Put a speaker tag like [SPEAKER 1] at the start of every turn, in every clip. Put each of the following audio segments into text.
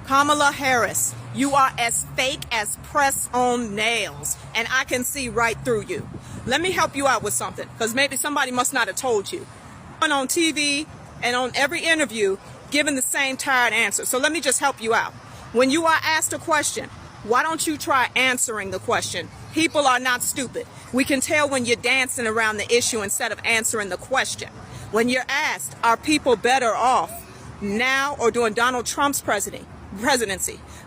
[SPEAKER 1] Kamala Harris, you are as fake as press-on nails, and I can see right through you. Let me help you out with something, because maybe somebody must not have told you. On TV and on every interview, giving the same tired answer. So let me just help you out. When you are asked a question, why don't you try answering the question? People are not stupid. We can tell when you're dancing around the issue instead of answering the question. When you're asked, are people better off now or during Donald Trump's presidency?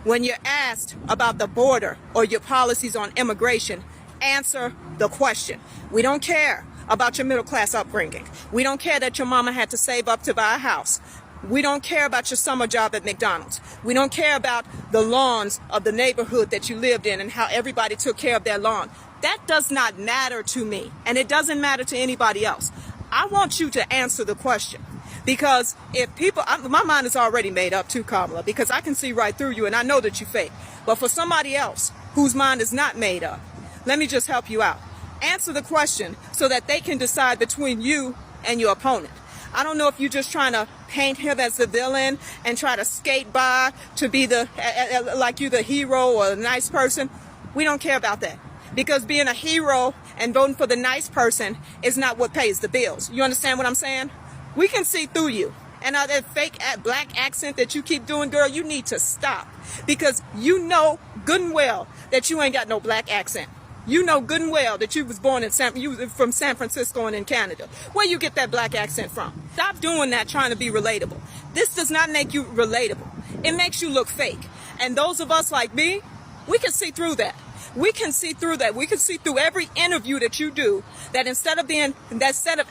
[SPEAKER 1] When you're asked about the border or your policies on immigration, answer the question. We don't care about your middle class upbringing. We don't care that your mama had to save up to buy a house. We don't care about your summer job at McDonald's. We don't care about the lawns of the neighborhood that you lived in and how everybody took care of their lawn. That does not matter to me, and it doesn't matter to anybody else. I want you to answer the question. Because if people, my mind is already made up too, Kamala, because I can see right through you and I know that you fake. But for somebody else whose mind is not made up, let me just help you out. Answer the question so that they can decide between you and your opponent. I don't know if you're just trying to paint him as the villain and try to skate by to be like you the hero or the nice person. We don't care about that. Because being a hero and voting for the nice person is not what pays the bills. You understand what I'm saying? We can see through you. And that fake black accent that you keep doing, girl, you need to stop. Because you know good and well that you ain't got no black accent. You know good and well that you was born from San Francisco and in Canada. Where you get that black accent from? Stop doing that trying to be relatable. This does not make you relatable. It makes you look fake. And those of us like me, we can see through that. We can see through that. We can see through every interview that you do, that instead of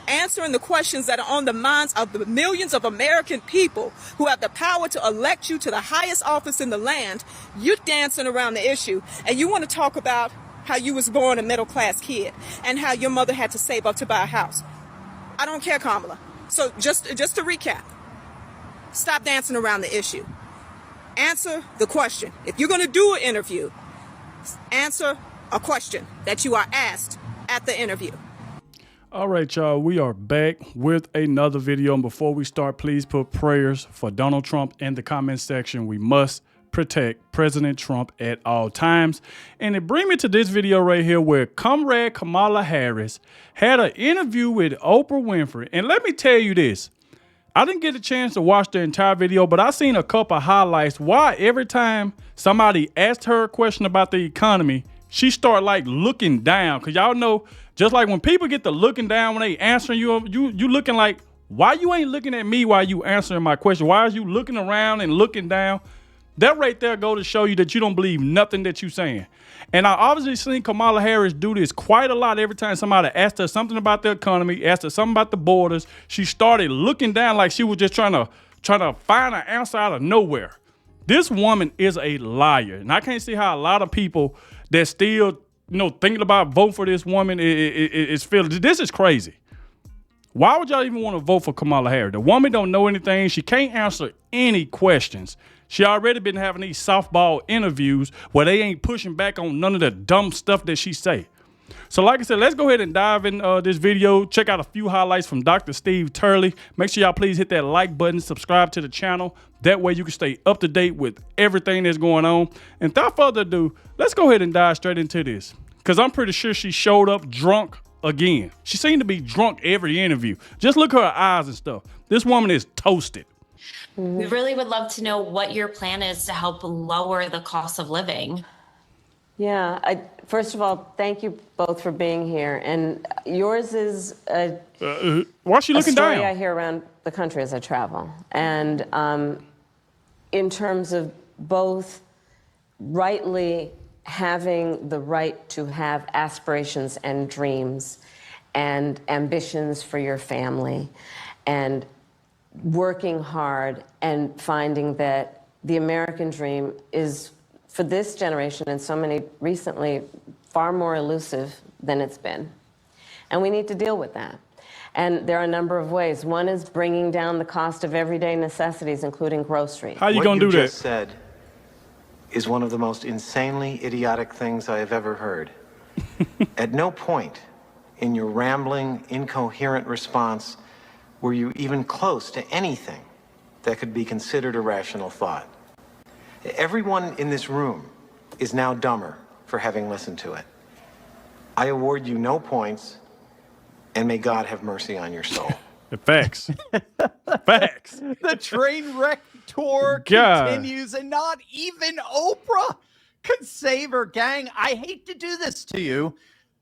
[SPEAKER 1] answering the questions that are on the minds of the millions of American people who have the power to elect you to the highest office in the land, you're dancing around the issue. And you want to talk about how you was born a middle class kid and how your mother had to save up to buy a house. I don't care, Kamala. So just to recap, stop dancing around the issue. Answer the question. If you're going to do an interview, answer a question that you are asked at the interview.
[SPEAKER 2] All right, y'all, we are back with another video. And before we start, please put prayers for Donald Trump in the comment section. We must protect President Trump at all times. And it brings me to this video right here where Comrade Kamala Harris had an interview with Oprah Winfrey. And let me tell you this. I didn't get a chance to watch the entire video, but I seen a couple of highlights. Why every time somebody asked her a question about the economy, she start like looking down. Cause y'all know, just like when people get to looking down when they answering you looking like, why you ain't looking at me while you answering my question? Why are you looking around and looking down? That right there go to show you that you don't believe nothing that you saying. And I obviously seen Kamala Harris do this quite a lot. Every time somebody asked her something about the economy, asked her something about the borders, she started looking down like she was just trying to find an answer out of nowhere. This woman is a liar. And I can't see how a lot of people that still, thinking about voting for this woman is feeling. This is crazy. Why would y'all even want to vote for Kamala Harris? The woman don't know anything. She can't answer any questions. She already been having these softball interviews where they ain't pushing back on none of the dumb stuff that she say. So like I said, let's go ahead and dive in this video. Check out a few highlights from Dr. Steve Turley. Make sure y'all please hit that like button, subscribe to the channel. That way you can stay up to date with everything that's going on. And without further ado, let's go ahead and dive straight into this. Because I'm pretty sure she showed up drunk again. She seemed to be drunk every interview. Just look at her eyes and stuff. This woman is toasted.
[SPEAKER 3] We really would love to know what your plan is to help lower the cost of living.
[SPEAKER 4] Yeah, first of all, thank you both for being here. And yours is
[SPEAKER 2] why is she looking
[SPEAKER 4] story
[SPEAKER 2] down?
[SPEAKER 4] I hear around the country as I travel. And in terms of both rightly having the right to have aspirations and dreams and ambitions for your family and working hard and finding that the American dream is, for this generation and so many recently, far more elusive than it's been. And we need to deal with that. And there are a number of ways. One is bringing down the cost of everyday necessities, including groceries.
[SPEAKER 2] How you gonna do that?
[SPEAKER 5] What you just said is one of the most insanely idiotic things I have ever heard. At no point in your rambling, incoherent response were you even close to anything that could be considered a rational thought. Everyone in this room is now dumber for having listened to it. I award you no points, and may God have mercy on your soul.
[SPEAKER 2] Facts. Facts.
[SPEAKER 6] The train wreck tour
[SPEAKER 2] God.
[SPEAKER 6] continues, and not even Oprah could save her. Gang, I hate to do this to you,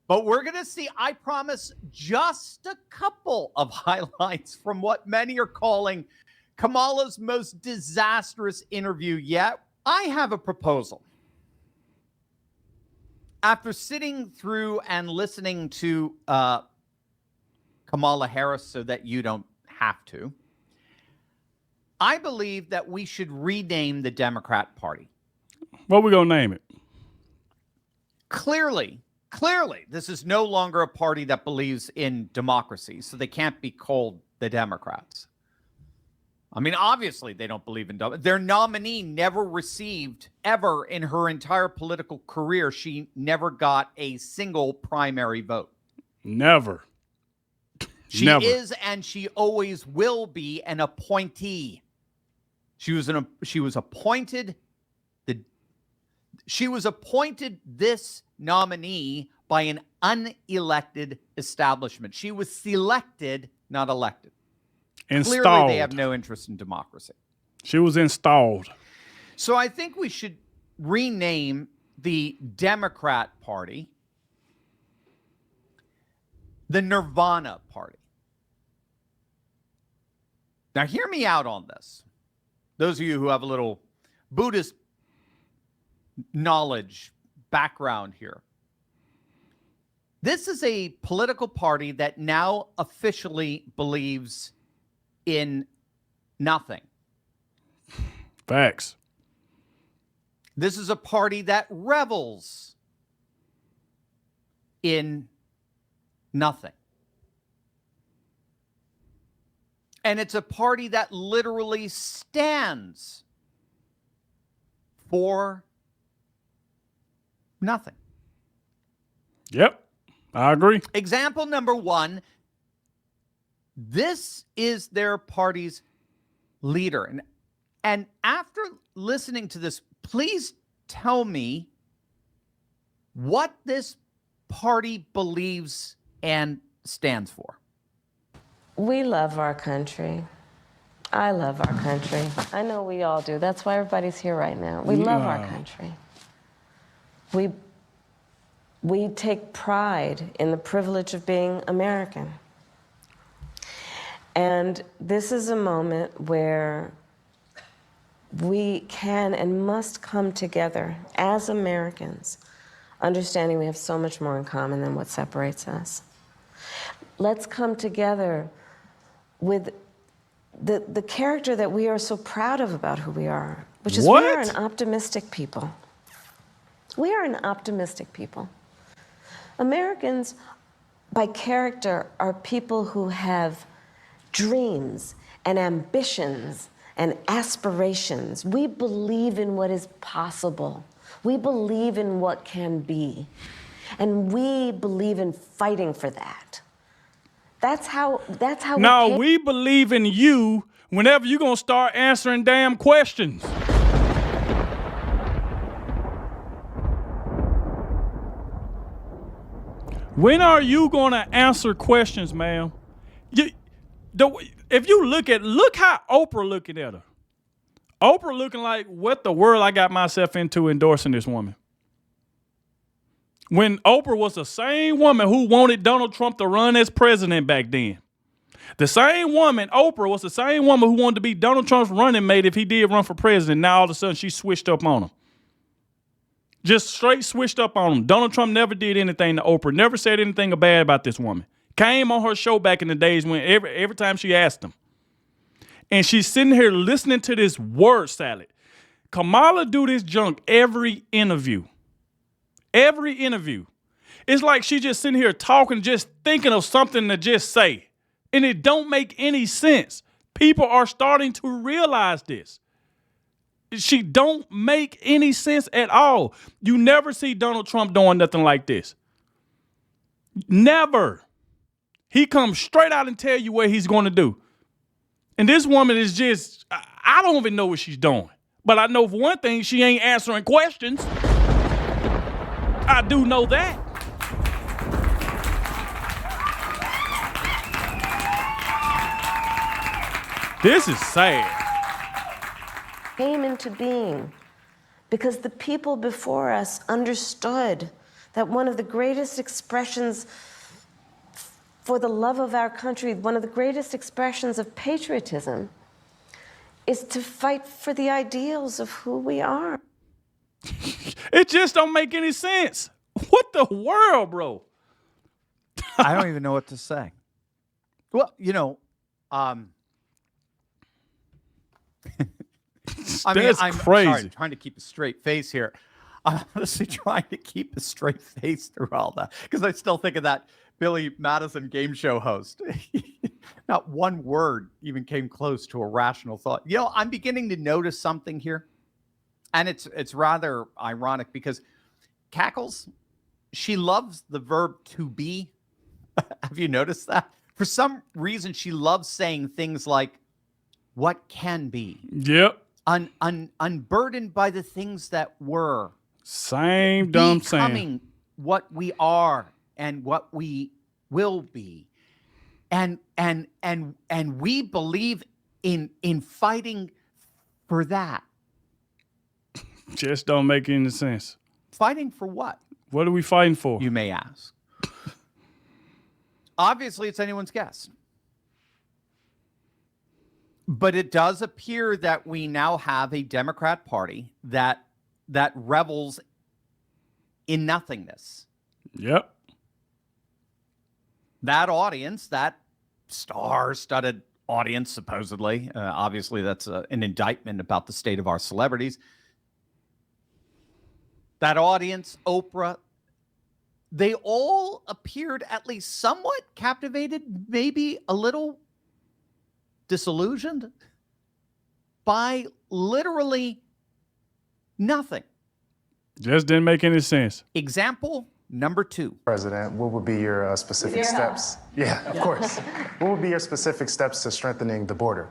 [SPEAKER 6] but we're going to see, I promise, just a couple of highlights from what many are calling Kamala's most disastrous interview yet. I have a proposal. After sitting through and listening to Kamala Harris so that you don't have to, I believe that we should rename the Democrat Party.
[SPEAKER 2] What we gonna name it?
[SPEAKER 6] Clearly, this is no longer a party that believes in democracy, so they can't be called the Democrats. I mean, obviously, they don't believe in democracy. Their nominee never received, ever in her entire political career, she never got a single primary vote.
[SPEAKER 2] Never.
[SPEAKER 6] She
[SPEAKER 2] Never.
[SPEAKER 6] is, and she always will be, an appointee. She was appointed this nominee by an unelected establishment. She was selected, not elected.
[SPEAKER 2] Installed.
[SPEAKER 6] Clearly, they have no interest in democracy.
[SPEAKER 2] She was installed.
[SPEAKER 6] So I think we should rename the Democrat Party the Nirvana Party. Now, hear me out on this. Those of you who have a little Buddhist knowledge background here. This is a political party that now officially believes in nothing.
[SPEAKER 2] Facts.
[SPEAKER 6] This is a party that revels in nothing. And it's a party that literally stands for nothing.
[SPEAKER 2] Yep, I agree.
[SPEAKER 6] Example number one, this is their party's leader. And after listening to this, please tell me what this party believes and stands for.
[SPEAKER 4] We love our country. I love our country. I know we all do. That's why everybody's here right now. We love our country. We take pride in the privilege of being American. And this is a moment where we can and must come together as Americans, understanding we have so much more in common than what separates us. Let's come together with the character that we are so proud of about who we are, which is we are an optimistic people. We are an optimistic people. Americans, by character, are people who have dreams and ambitions and aspirations. We believe in what is possible. We believe in what can be. And we believe in fighting for that. That's how
[SPEAKER 2] No, we believe in you whenever you're going to start answering damn questions. When are you going to answer questions, ma'am? If you look how Oprah looking at her. Oprah looking like, what the world I got myself into endorsing this woman. When Oprah was the same woman who wanted Donald Trump to run as president back then. The same woman, Oprah, was the same woman who wanted to be Donald Trump's running mate if he did run for president. Now all of a sudden she switched up on him. Just straight switched up on him. Donald Trump never did anything to Oprah, never said anything bad about this woman. Came on her show back in the days when every time she asked him. And she's sitting here listening to this word salad. Kamala do this junk every interview. Every interview. It's like she just sitting here talking, just thinking of something to just say. And it don't make any sense. People are starting to realize this. She don't make any sense at all. You never see Donald Trump doing nothing like this. Never. He comes straight out and tell you what he's going to do. And this woman is just, I don't even know what she's doing. But I know for one thing, she ain't answering questions. I do know that. This is sad.
[SPEAKER 4] Came into being because the people before us understood that one of the greatest expressions for the love of our country, one of the greatest expressions of patriotism, is to fight for the ideals of who we are.
[SPEAKER 2] It just don't make any sense. What the world, bro?
[SPEAKER 6] I don't even know what to say. Well, you know, I'm
[SPEAKER 2] That's
[SPEAKER 6] I'm
[SPEAKER 2] crazy.
[SPEAKER 6] sorry, I'm trying to keep a straight face here. I'm honestly trying to keep a straight face through all that because I still think of that Billy Madison game show host. Not one word even came close to a rational thought. You know, I'm beginning to notice something here, and it's rather ironic because Cackles, she loves the verb to be. Have you noticed that? For some reason, she loves saying things like, what can be?
[SPEAKER 2] Yep.
[SPEAKER 6] Unburdened by the things that were.
[SPEAKER 2] Same dumb saying.
[SPEAKER 6] Becoming what we are and what we will be. And we believe in fighting for that.
[SPEAKER 2] Just don't make any sense.
[SPEAKER 6] Fighting for what?
[SPEAKER 2] What are we fighting for?
[SPEAKER 6] You may ask. Obviously, it's anyone's guess. But it does appear that we now have a Democrat Party that revels in nothingness.
[SPEAKER 2] Yep.
[SPEAKER 6] That audience, that star-studded audience, supposedly, obviously that's an indictment about the state of our celebrities. That audience, Oprah, they all appeared at least somewhat captivated, maybe a little disillusioned by literally nothing.
[SPEAKER 2] Just didn't make any sense.
[SPEAKER 6] Example number 2.
[SPEAKER 7] President, what would be your specific steps? Yeah, of course. What would be your specific steps to strengthening the border?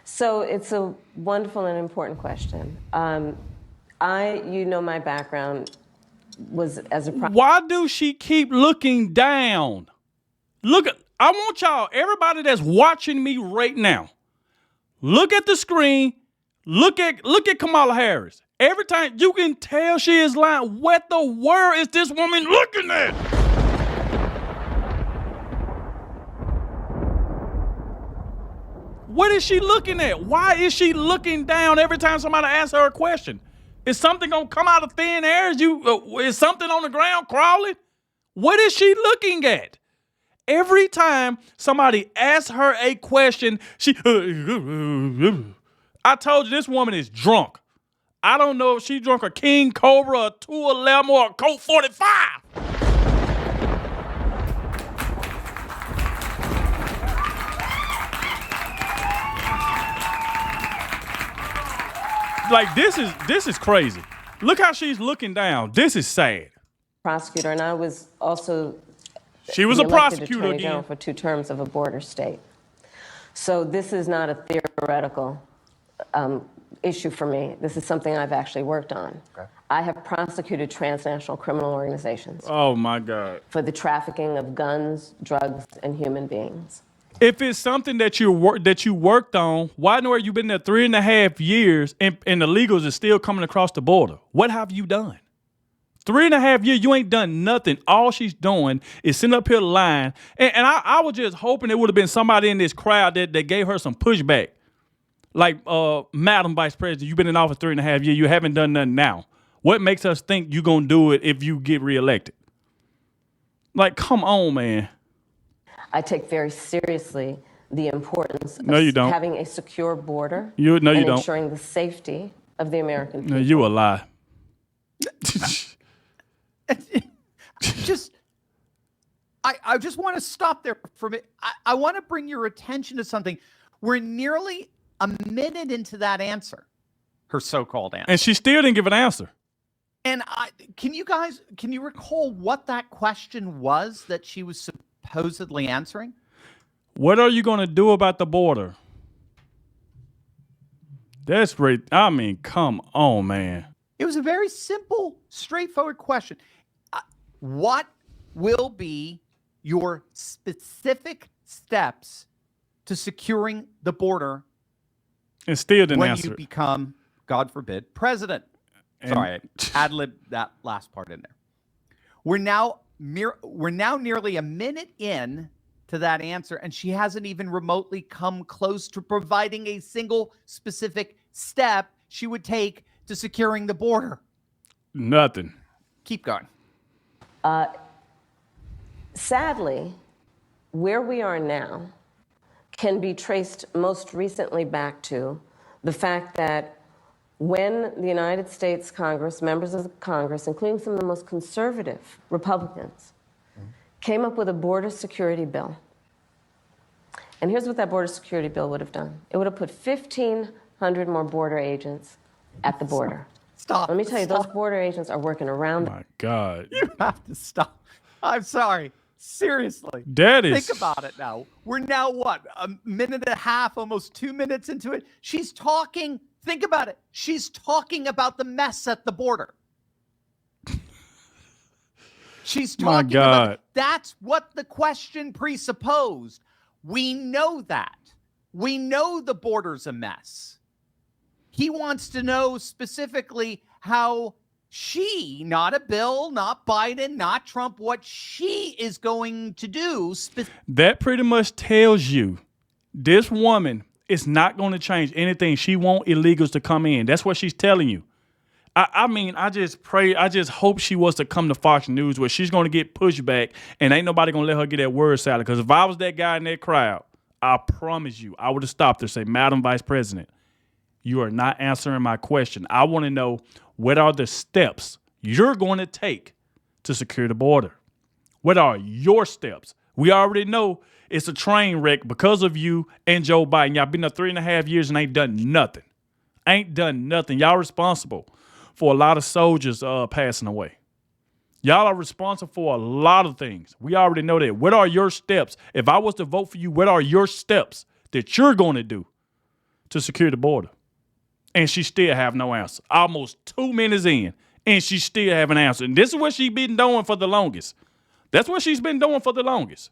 [SPEAKER 4] So it's a wonderful and important question. You know, my background was as a...
[SPEAKER 2] Why do she keep looking down? I want y'all, everybody that's watching me right now, look at the screen, look at Kamala Harris. Every time you can tell she is lying. What the world is this woman looking at? What is she looking at? Why is she looking down every time somebody asks her a question? Is something gonna come out of thin air? Is something on the ground crawling? What is she looking at? Every time somebody asks her a question, she... I told you this woman is drunk. I don't know if she drunk a King Cobra, a 211, or a Colt 45. Like, this is crazy. Look how she's looking down. This is sad.
[SPEAKER 4] Prosecutor, and I was also...
[SPEAKER 2] She was a prosecutor
[SPEAKER 4] Attorney
[SPEAKER 2] again.
[SPEAKER 4] General for 2 terms of a border state. So this is not a theoretical issue for me. This is something I've actually worked on. Okay. I have prosecuted transnational criminal organizations.
[SPEAKER 2] Oh, my God.
[SPEAKER 4] For the trafficking of guns, drugs, and human beings.
[SPEAKER 2] If it's something that you worked on, why know you been there 3.5 years and the illegals are still coming across the border? What have you done? 3.5 years, you ain't done nothing. All she's doing is sitting up here lying. And I was just hoping there would have been somebody in this crowd that gave her some pushback. Like, Madam Vice President, you've been in office 3.5 years. You haven't done nothing now. What makes us think you're going to do it if you get reelected? Like, come on, man.
[SPEAKER 4] I take very seriously the importance of having a secure border
[SPEAKER 2] and
[SPEAKER 4] ensuring the safety of the American people.
[SPEAKER 2] No, you a lie.
[SPEAKER 6] I just want to stop there for a minute. I want to bring your attention to something. We're nearly a minute into that answer, her so-called answer.
[SPEAKER 2] And she still didn't give an answer.
[SPEAKER 6] And can you recall what that question was that she was supposedly answering?
[SPEAKER 2] What are you going to do about the border? That's great. I mean, come on, man.
[SPEAKER 6] It was a very simple, straightforward question. What will be your specific steps to securing the border
[SPEAKER 2] And still didn't
[SPEAKER 6] when
[SPEAKER 2] answer
[SPEAKER 6] you
[SPEAKER 2] it.
[SPEAKER 6] become, God forbid, president? Sorry, I ad-libbed that last part in there. We're now nearly a minute in to that answer, and she hasn't even remotely come close to providing a single specific step she would take to securing the border.
[SPEAKER 2] Nothing.
[SPEAKER 6] Keep going.
[SPEAKER 4] Sadly, where we are now can be traced most recently back to the fact that when the United States Congress, members of the Congress, including some of the most conservative Republicans, came up with a border security bill. And here's what that border security bill would have done. It would have put 1,500 more border agents at the border.
[SPEAKER 6] Stop.
[SPEAKER 4] Let me tell you, those border agents are working around.
[SPEAKER 2] My God.
[SPEAKER 6] You have to stop. I'm sorry. Seriously.
[SPEAKER 2] That is.
[SPEAKER 6] Think about it now. We're now, what, a minute and a half, almost 2 minutes into it? She's talking. Think about it. She's talking about the mess at the border. She's talking about. That's what the question presupposed. We know that. We know the border's a mess. He wants to know specifically how she, not a Bill, not Biden, not Trump, what she is going to do.
[SPEAKER 2] That pretty much tells you this woman is not going to change anything. She want illegals to come in. That's what she's telling you. I mean, I just pray, I just hope she was to come to Fox News where she's going to get pushback and ain't nobody going to let her get that word salad. Because if I was that guy in that crowd, I promise you, I would have stopped her and say, Madam Vice President, you are not answering my question. I want to know what are the steps you're going to take to secure the border. What are your steps? We already know it's a train wreck because of you and Joe Biden. Y'all been there 3.5 years and ain't done nothing. Ain't done nothing. Y'all responsible for a lot of soldiers passing away. Y'all are responsible for a lot of things. We already know that. What are your steps? If I was to vote for you, what are your steps that you're going to do to secure the border? And she still have no answer. Almost 2 minutes in, and she still have an answer. And this is what she's been doing for the longest. That's what she's been doing for the longest.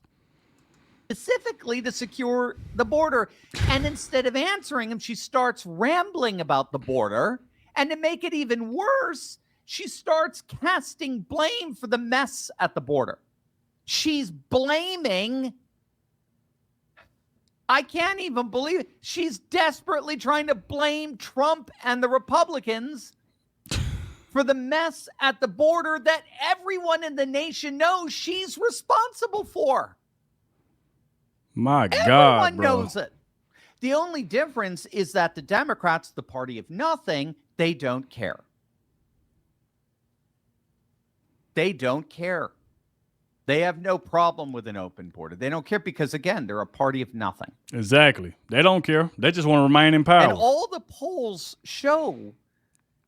[SPEAKER 6] Specifically to secure the border. And instead of answering him, she starts rambling about the border. And to make it even worse, she starts casting blame for the mess at the border. She's blaming. I can't even believe it. She's desperately trying to blame Trump and the Republicans for the mess at the border that everyone in the nation knows she's responsible for.
[SPEAKER 2] My God,
[SPEAKER 6] Everyone
[SPEAKER 2] bro.
[SPEAKER 6] knows it. The only difference is that the Democrats, the party of nothing, they don't care. They don't care. They have no problem with an open border. They don't care because, again, they're a party of nothing.
[SPEAKER 2] Exactly. They don't care. They just want to remain in power.
[SPEAKER 6] And all the polls show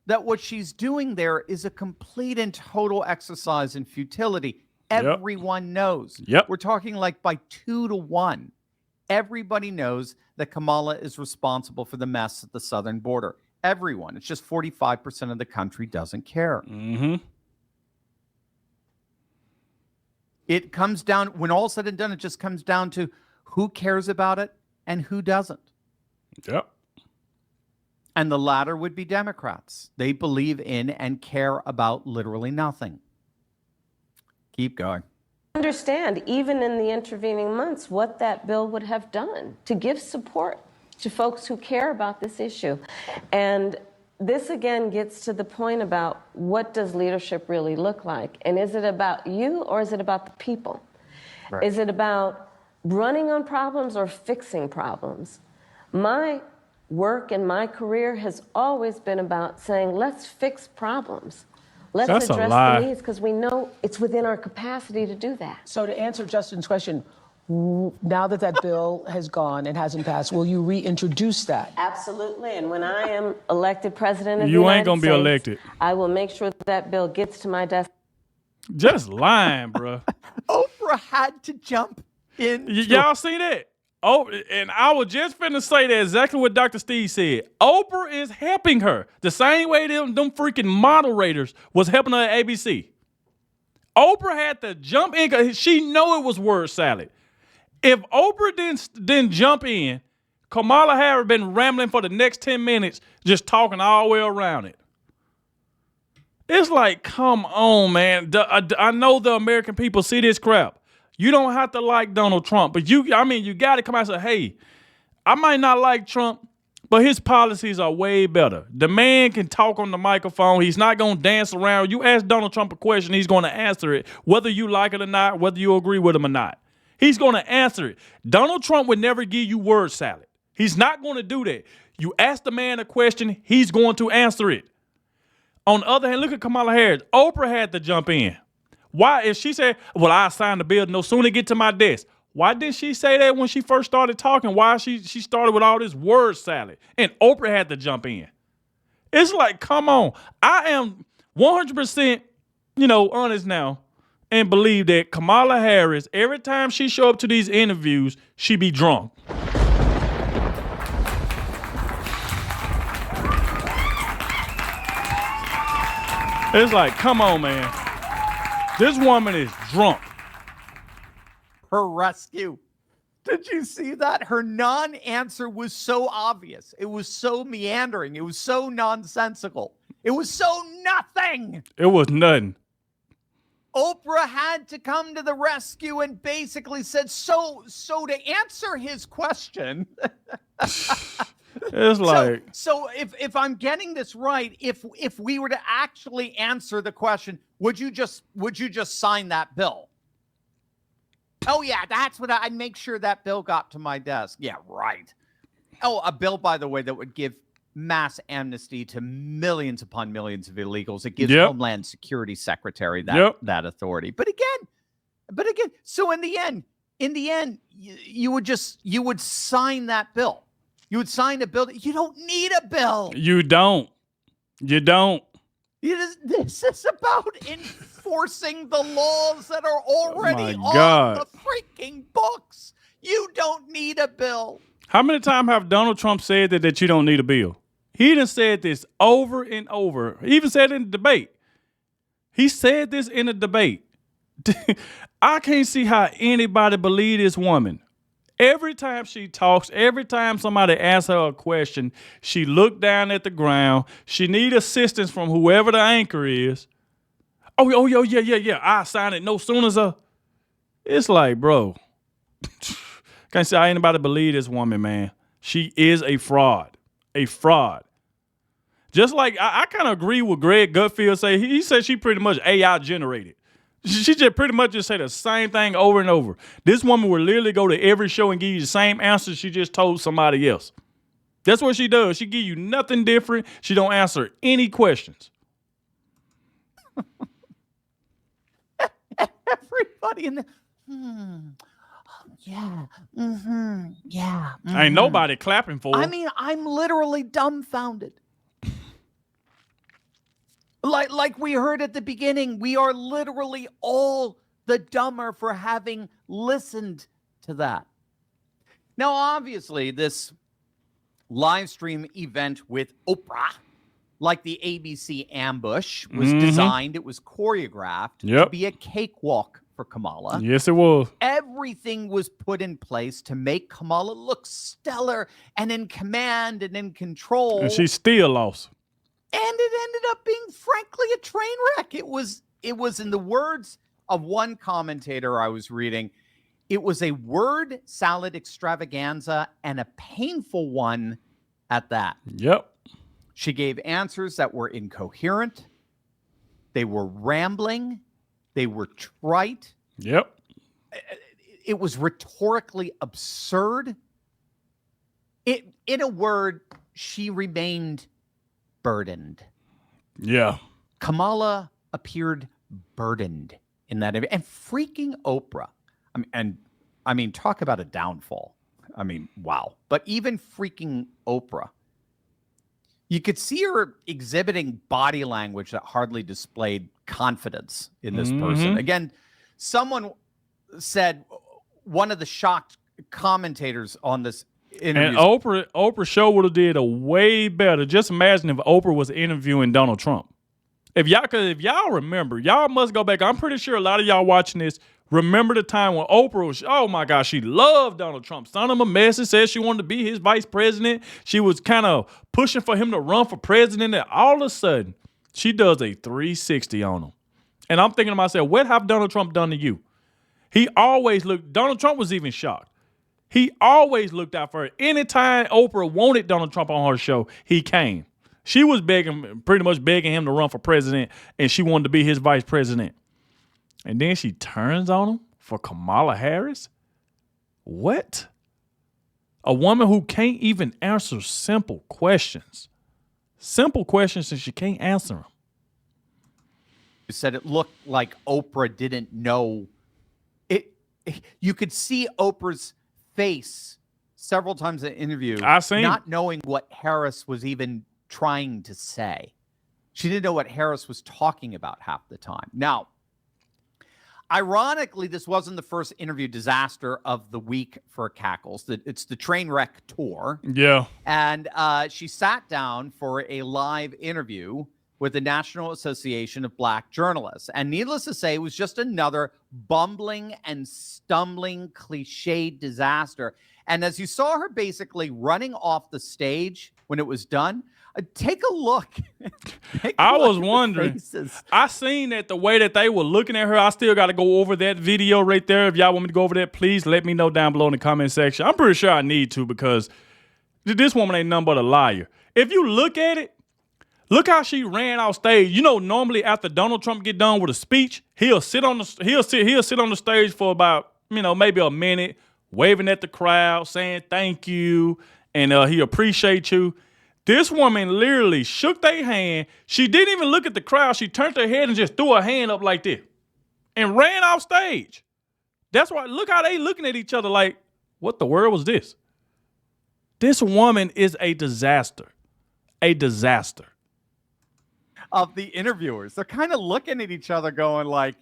[SPEAKER 6] that what she's doing there is a complete and total exercise in futility. Everyone knows. We're talking like by 2-1. Everybody knows that Kamala is responsible for the mess at the southern border. Everyone. It's just 45% of the country doesn't care.
[SPEAKER 2] Mm-hmm.
[SPEAKER 6] It comes down, when all's said and done, it just comes down to who cares about it and who doesn't.
[SPEAKER 2] Yep.
[SPEAKER 6] And the latter would be Democrats. They believe in and care about literally nothing. Keep going.
[SPEAKER 4] Understand, even in the intervening months, what that bill would have done to give support to folks who care about this issue. And this again gets to the point about what does leadership really look like? And is it about you or is it about the people? Right. Is it about running on problems or fixing problems? My work and my career has always been about saying, let's fix problems. Let's address the needs because we know it's within our capacity to do that.
[SPEAKER 8] So to answer Justin's question, now that that bill has gone and hasn't passed, will you reintroduce that?
[SPEAKER 4] Absolutely. And when I am elected president of the
[SPEAKER 2] You
[SPEAKER 4] United
[SPEAKER 2] ain't gonna be
[SPEAKER 4] States,
[SPEAKER 2] elected.
[SPEAKER 4] I will make sure that bill gets to my desk.
[SPEAKER 2] Just lying, bro.
[SPEAKER 6] Oprah had to jump in.
[SPEAKER 2] Y'all see that? Oh, and I was just finna say that exactly what Dr. Steve said. Oprah is helping her the same way them freaking moderators was helping her at ABC. Oprah had to jump in because she know it was word salad. If Oprah didn't jump in, Kamala Harris been rambling for the next 10 minutes, just talking all the way around it. It's like, come on, man. I know the American people see this crap. You don't have to like Donald Trump, but you got to come out and say, hey, I might not like Trump, but his policies are way better. The man can talk on the microphone. He's not going to dance around. You ask Donald Trump a question, he's going to answer it, whether you like it or not, whether you agree with him or not. He's going to answer it. Donald Trump would never give you word salad. He's not going to do that. You ask the man a question, he's going to answer it. On the other hand, look at Kamala Harris. Oprah had to jump in. Why? If she said, well, I signed the bill no sooner get to my desk. Why didn't she say that when she first started talking? Why she started with all this word salad? And Oprah had to jump in. It's like, come on. I am 100%, honest now and believe that Kamala Harris, every time she show up to these interviews, she be drunk. It's like, come on, man. This woman is drunk.
[SPEAKER 6] Her rescue. Did you see that? Her non-answer was so obvious. It was so meandering. It was so nonsensical. It was so nothing.
[SPEAKER 2] It was nothing.
[SPEAKER 6] Oprah had to come to the rescue and basically said, so to answer his question.
[SPEAKER 2] It's like
[SPEAKER 6] so if I'm getting this right, if we were to actually answer the question, would you just sign that bill? Oh yeah, that's what I'd make sure that bill got to my desk. Yeah, right. Oh, a bill, by the way, that would give mass amnesty to millions upon millions of illegals. It gives Homeland Security Secretary that authority. But again, so in the end, you would sign that bill. You would sign a bill. You don't need a bill.
[SPEAKER 2] You don't.
[SPEAKER 6] This is about enforcing the laws that are already on the freaking books. You don't need a bill.
[SPEAKER 2] How many times have Donald Trump said that you don't need a bill? He done said this over and over. He even said it in the debate. He said this in a debate. I can't see how anybody believe this woman. Every time she talks, every time somebody asks her a question, she look down at the ground. She need assistance from whoever the anchor is. Oh, yeah. I sign it no sooner as It's like, bro. Can't see how anybody believe this woman, man. She is a fraud. A fraud. Just like I kind of agree with Greg Gutfield say. He said she pretty much AI generated. She just pretty much just say the same thing over and over. This woman will literally go to every show and give you the same answer she just told somebody else. That's what she does. She give you nothing different. She don't answer any questions.
[SPEAKER 6] Everybody in the yeah.
[SPEAKER 2] Ain't nobody clapping for her.
[SPEAKER 6] I mean, I'm literally dumbfounded. Like we heard at the beginning, we are literally all the dumber for having listened to that. Now, obviously, this live stream event with Oprah, like the ABC ambush, was designed, it was choreographed to be a cakewalk for Kamala.
[SPEAKER 2] Yes, it was.
[SPEAKER 6] Everything was put in place to make Kamala look stellar and in command and in control.
[SPEAKER 2] And she still lost.
[SPEAKER 6] And it ended up being, frankly, a train wreck. It was, in the words of one commentator I was reading, it was a word salad extravaganza and a painful one at that.
[SPEAKER 2] Yep.
[SPEAKER 6] She gave answers that were incoherent. They were rambling. They were trite.
[SPEAKER 2] Yep.
[SPEAKER 6] It was rhetorically absurd. In a word, she remained burdened.
[SPEAKER 2] Yeah.
[SPEAKER 6] Kamala appeared burdened in that event. And freaking Oprah. I mean, talk about a downfall. I mean, wow. But even freaking Oprah, you could see her exhibiting body language that hardly displayed confidence in this person. Again, someone said one of the shocked commentators on this interview.
[SPEAKER 2] And Oprah show would have did a way better. Just imagine if Oprah was interviewing Donald Trump. If y'all remember, y'all must go back. I'm pretty sure a lot of y'all watching this remember the time when Oprah was, oh my gosh, she loved Donald Trump. Sent him a message, said she wanted to be his vice president. She was kind of pushing for him to run for president. And all of a sudden, she does a 360 on him. And I'm thinking to myself, what have Donald Trump done to you? He always looked, Donald Trump was even shocked. He always looked out for her. Anytime Oprah wanted Donald Trump on her show, he came. She was pretty much begging him to run for president, and she wanted to be his vice president. And then she turns on him for Kamala Harris? What? A woman who can't even answer simple questions. Simple questions, and she can't answer them.
[SPEAKER 6] You said it looked like Oprah didn't know. You could see Oprah's face several times in the interview, not knowing what Harris was even trying to say. She didn't know what Harris was talking about half the time. Now, ironically, this wasn't the first interview disaster of the week for Cackles. It's the train wreck tour.
[SPEAKER 2] Yeah.
[SPEAKER 6] And she sat down for a live interview with the National Association of Black Journalists. And needless to say, it was just another bumbling and stumbling cliched disaster. And as you saw her basically running off the stage when it was done, take a look.
[SPEAKER 2] I was wondering. I seen that the way that they were looking at her. I still got to go over that video right there. If y'all want me to go over that, please let me know down below in the comment section. I'm pretty sure I need to, because this woman ain't nothing but a liar. If you look at it, look how she ran off stage. You know, normally after Donald Trump get done with a speech, he'll sit on the stage for about, maybe a minute, waving at the crowd, saying thank you, and he appreciate you. This woman literally shook their hand. She didn't even look at the crowd. She turned her head and just threw her hand up like this and ran off stage. That's why, look how they looking at each other like, what the world was this? This woman is a disaster. A disaster.
[SPEAKER 6] Of the interviewers, they're kind of looking at each other going like,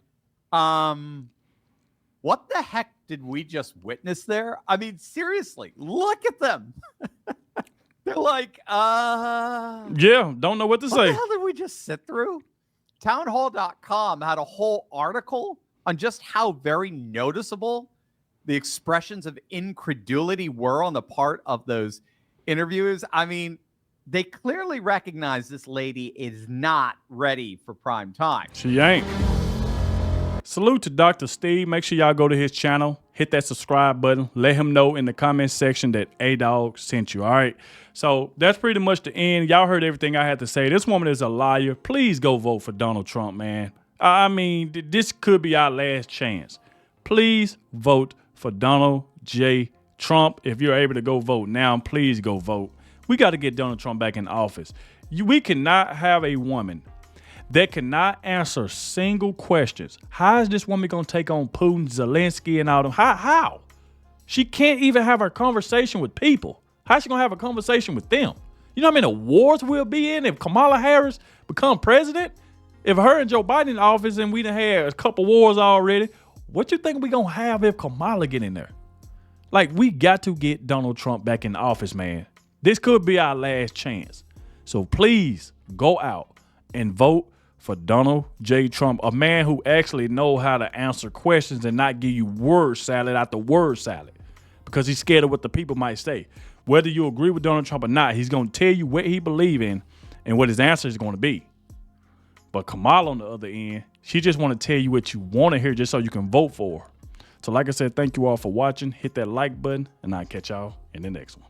[SPEAKER 6] what the heck did we just witness there? I mean, seriously, look at them. They're like,
[SPEAKER 2] yeah, don't know what to say.
[SPEAKER 6] What the hell did we just sit through? Townhall.com had a whole article on just how very noticeable the expressions of incredulity were on the part of those interviewers. I mean, they clearly recognize this lady is not ready for prime time.
[SPEAKER 2] She ain't. Salute to Dr. Steve. Make sure y'all go to his channel. Hit that subscribe button. Let him know in the comment section that Adogg sent you. All right. So that's pretty much the end. Y'all heard everything I had to say. This woman is a liar. Please go vote for Donald Trump, man. I mean, this could be our last chance. Please vote for Donald J. Trump. If you're able to go vote now, please go vote. We got to get Donald Trump back in office. We cannot have a woman that cannot answer single questions. How is this woman going to take on Putin, Zelensky, and all them? How? She can't even have a conversation with people. How's she going to have a conversation with them? You know how many wars we'll be in if Kamala Harris become president? If her and Joe Biden in office and we done had a couple wars already, what you think we going to have if Kamala get in there? Like, we got to get Donald Trump back in office, man. This could be our last chance. So please go out and vote for Donald J. Trump, a man who actually knows how to answer questions and not give you word salad after word salad, because he's scared of what the people might say. Whether you agree with Donald Trump or not, he's going to tell you what he believes in and what his answer is going to be. But Kamala on the other end, she just want to tell you what you want to hear just so you can vote for her. So like I said, thank you all for watching. Hit that like button, and I'll catch y'all in the next one.